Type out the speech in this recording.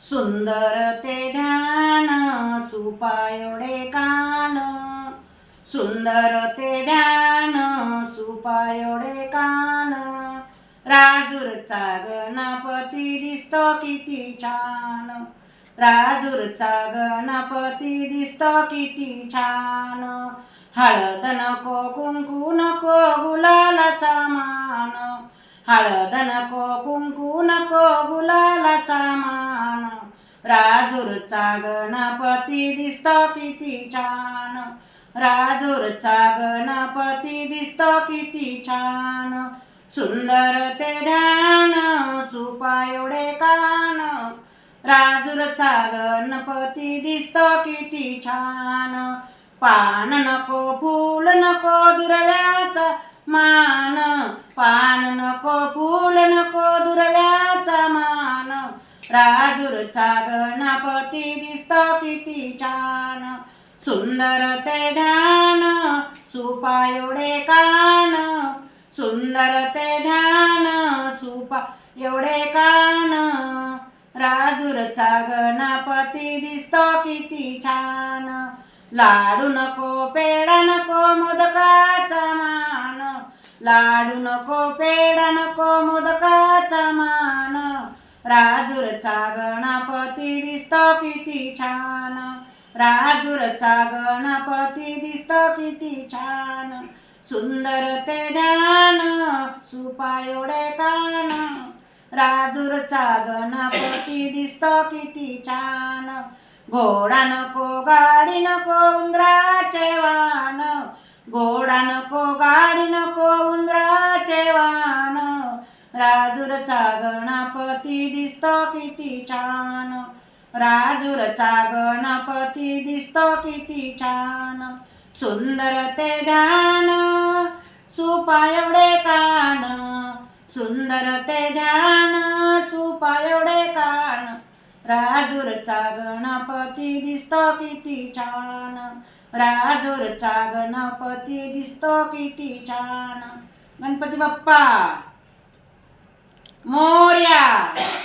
सुंदर ते ध्यान सुपायोडे कान, सुंदर ते ध्यान सुपायोडे कान. राजूरचा गणपती दिसतो किती छान, राजूरचा गणपती दिसतो किती छान. हळद नको कुंकू नको गुलालाचा मान, हळद नको कुंकू नको गुलालाचा मान. राजूरचा गणपती दिसतो किती छान, राजूरचा गणपती दिसतो किती छान. सुंदर ते ध्यान सुपायोडे कान, राजूरचा गणपती दिसतो किती छान. पान नको फूल नको दुर्व्याचा मान, पान नको फूल नको दुर्व्याचा मान. राजूरचा गणपती दिसतो किती छान. सुंदर ते ध्यान सुपायोडे कान, सुंदर ते ध्यान सुपायोडे कान. राजूरचा गणपती दिसतो किती छान. लाडू नको पेढा नको मोदकाचा मान, लाडू नको पेढा नको मोदकाचा मान. राजूरचा गणपती दिसतो किती छान, राजूरचा गणपती दिसतो किती छान. सुंदर ते ध्यान सुपायोडे कान, राजूरचा गणपती दिसतो किती छान. घोडा नको गाडी नको उंदराचे वाहन, घोडा नको गाडी नको उंदराचे वाहन. राजूरचा गणपती दिसतो किती छान, राजूरचा गणपती दिसतो किती छान. सुंदर ते ध्यान सुपायोडे कान, सुंदर ते ध्यान सुपायोडे कान. राजूरचा गणपती दिसतो किती छान, राजूरचा गणपती दिसतो किती छान. गणपती बाप्पा मोरया.